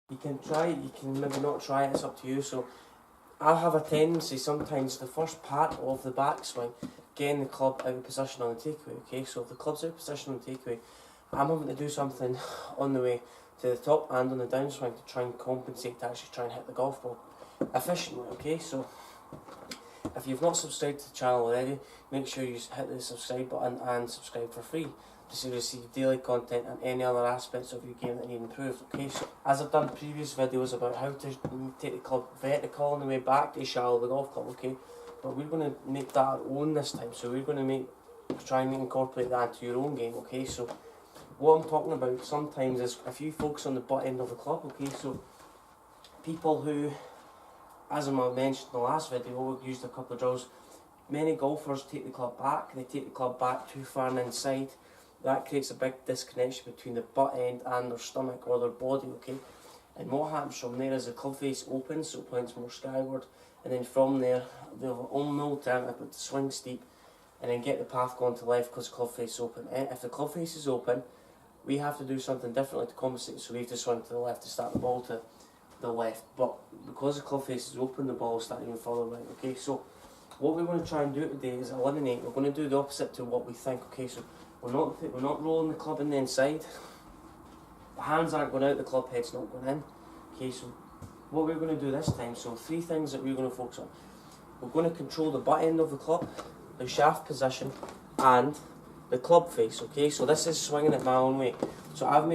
You can try it, you can maybe not try it, it's up to you. So I have a tendency sometimes the first part of the backswing, getting the club out of position on the takeaway, okay? So if the club's out of position on the takeaway, I'm having to do something on the way to the top and on the downswing to try and compensate to actually try and hit the golf ball efficiently, okay? So if you've not subscribed to the channel already, make sure you hit the subscribe button and subscribe for free to receive daily content and any other aspects of your game that need improved, okay? So as I've done previous videos about how to take the club vertical on the way back to shallow the golf club, okay? But we're going to make that our own this time, so we're going to try and incorporate that into your own game, okay? So what I'm talking about sometimes is if you focus on the butt end of the club, okay? So people who, as I mentioned in the last video, used a couple of drills, many golfers take the club back, they take the club back too far and inside. That creates a big disconnection between the butt end and their stomach or their body, okay? And what happens from there is the club face opens, so it points more skyward, and then from there, they'll only no alternative but to swing steep and then get the path going to the left because the club face is open. If the club face is open, we have to do something differently to compensate, so we have to swing to the left to start the ball to the left. But because the club face is open, the ball will start even further right, okay? So what we're going to try and do today is eliminate, we're going to do the opposite to what we think, okay? So we're not rolling the club in the inside. The hands aren't going out, the club head's not going in. Okay, so what we're going to do this time, so 3 things that we're going to focus on. We're going to control the butt end of the club, the shaft position, and the club face, okay? So this is swinging it my own way. So I've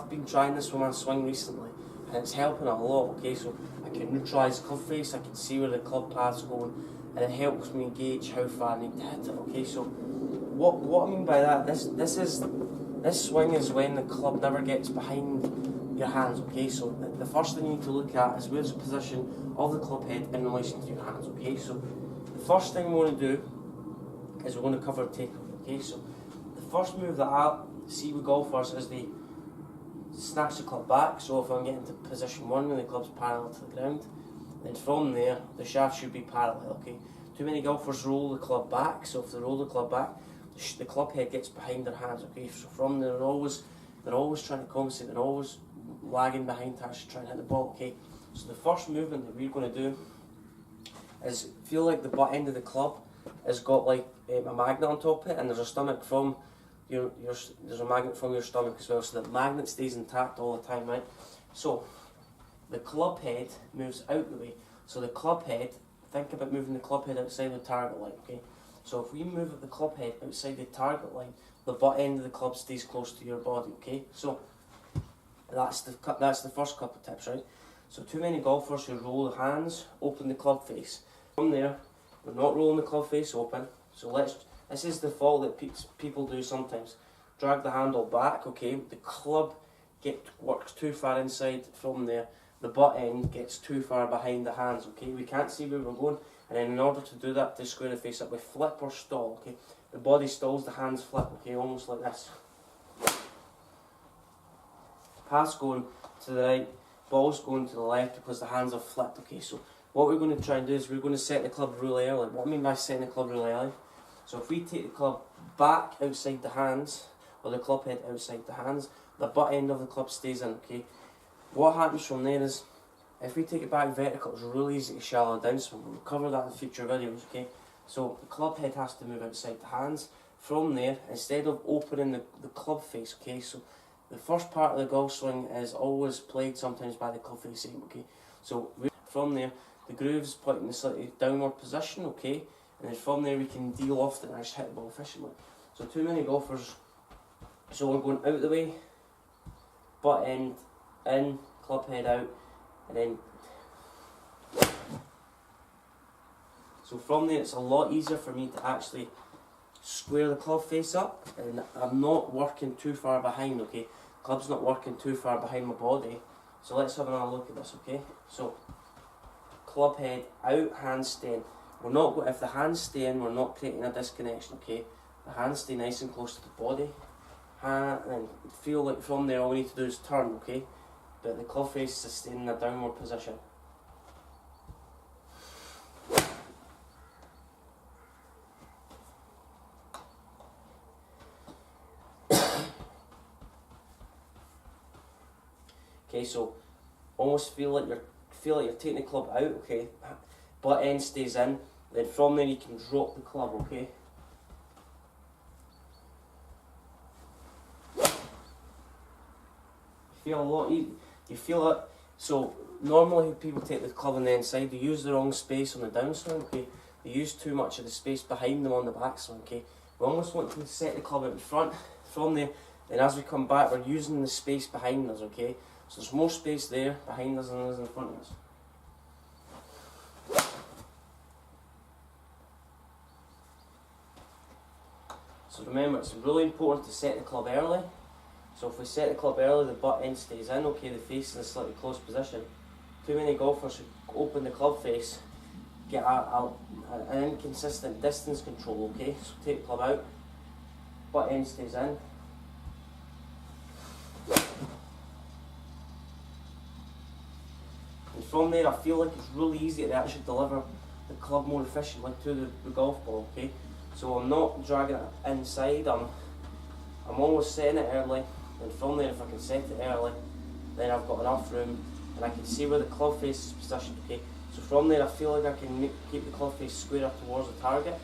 been trying this with my swing recently, and it's helping a lot, okay? So I can neutralise the club face, I can see where the club path's going, and it helps me gauge how far I need to hit it, okay? So what I mean by that, this swing is when the club never gets behind your hands, okay? So the first thing you need to look at is where's the position of the club head in relation to your hands, okay? So the first thing we want to do is we're going to cover the takeaway, okay? So the first move that I see with golfers is they snatch the club back. So if I'm getting to position 1 and the club's parallel to the ground, then from there the shaft should be parallel, okay? Too many golfers roll the club back, so if they roll the club back, the club head gets behind their hands, okay? So from there they're always trying to compensate, they're always lagging behind to actually try and hit the ball, okay? So the first movement that we're going to do is feel like the butt end of the club has got like a magnet on top of it, and there's a stomach from there's a magnet from your stomach as well, so the magnet stays intact all the time, right? So the club head moves out the way. So the club head, think about moving the club head outside the target line, okay? So if we move the club head outside the target line, the butt end of the club stays close to your body, okay? So that's the first couple of tips, right? So too many golfers who roll the hands, open the club face. From there, we're not rolling the club face open. So this is the fault that people do sometimes. Drag the handle back, okay? The club works too far inside. From there, the butt end gets too far behind the hands, okay? We can't see where we're going. And then in order to do that, to square the face up, we flip or stall, okay? The body stalls, the hands flip, okay? Almost like this. Pass going to the right, ball's going to the left because the hands are flipped, okay? So what we're going to try and do is we're going to set the club really early. What I mean by setting the club really early? So if we take the club back outside the hands, or the club head outside the hands, the butt end of the club stays in, okay? What happens from there is, if we take it back vertical, it's really easy to shallow downswing. We'll cover that in future videos, okay? So the club head has to move outside the hands. From there, instead of opening the club face, okay? So the first part of the golf swing is always plagued sometimes by the club face aim, okay? So from there, the groove's pointing in a slightly downward position, okay? And then from there we can deal off it and actually hit the ball efficiently. So too many golfers, so we're going out the way, butt end in, club head out, and then so from there it's a lot easier for me to actually square the club face up, and I'm not working too far behind, okay? Club's not working too far behind my body. So let's have another look at this, okay? So club head out, hands staying. We're not, if the hands stay in, we're not creating a disconnection, okay? The hands stay nice and close to the body. And feel like from there all we need to do is turn, okay? But the club face is staying in a downward position. Okay, Okay, so almost feel like you're taking the club out, okay? Butt end stays in, then from there you can drop the club, okay? You feel a lot easy. You feel it. So normally people take the club on the inside, they use the wrong space on the downswing, okay? They use too much of the space behind them on the backswing, okay? We almost want to set the club out in front. From there, then as we come back, we're using the space behind us, okay? So there's more space there behind us than there is in front of us. So remember, it's really important to set the club early. So if we set the club early, the butt end stays in, okay, the face is in a slightly closed position. Too many golfers should open the club face, get an inconsistent distance control, okay? So take the club out, butt end stays in. And from there, I feel like it's really easy to actually deliver the club more efficiently to the golf ball, okay? So I'm not dragging it inside, I'm almost setting it early, and from there, if I can set it early, then I've got enough room, and I can see where the club face is positioned, okay? So from there, I feel like I can keep the club face square up towards the target.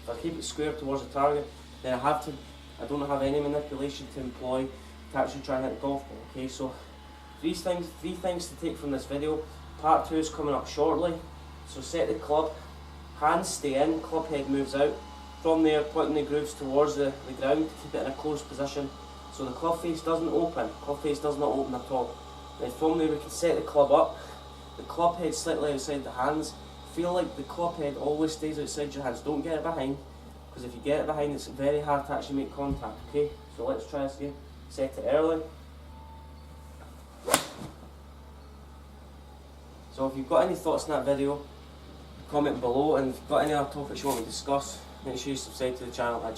If I keep it square towards the target, then I don't have any manipulation to employ to actually try and hit the golf ball, okay? So three things to take from this video. Part 2 is coming up shortly. So set the club, hands stay in, club head moves out. From there, pointing the grooves towards the ground to keep it in a closed position. So the club face doesn't open, club face does not open at all. Then from there we can set the club up, the club head slightly outside the hands. Feel like the club head always stays outside your hands, don't get it behind, because if you get it behind it's very hard to actually make contact, okay? So let's try this again, set it early. So if you've got any thoughts on that video, comment below, and if you've got any other topics you want to discuss, make sure you subscribe to the channel at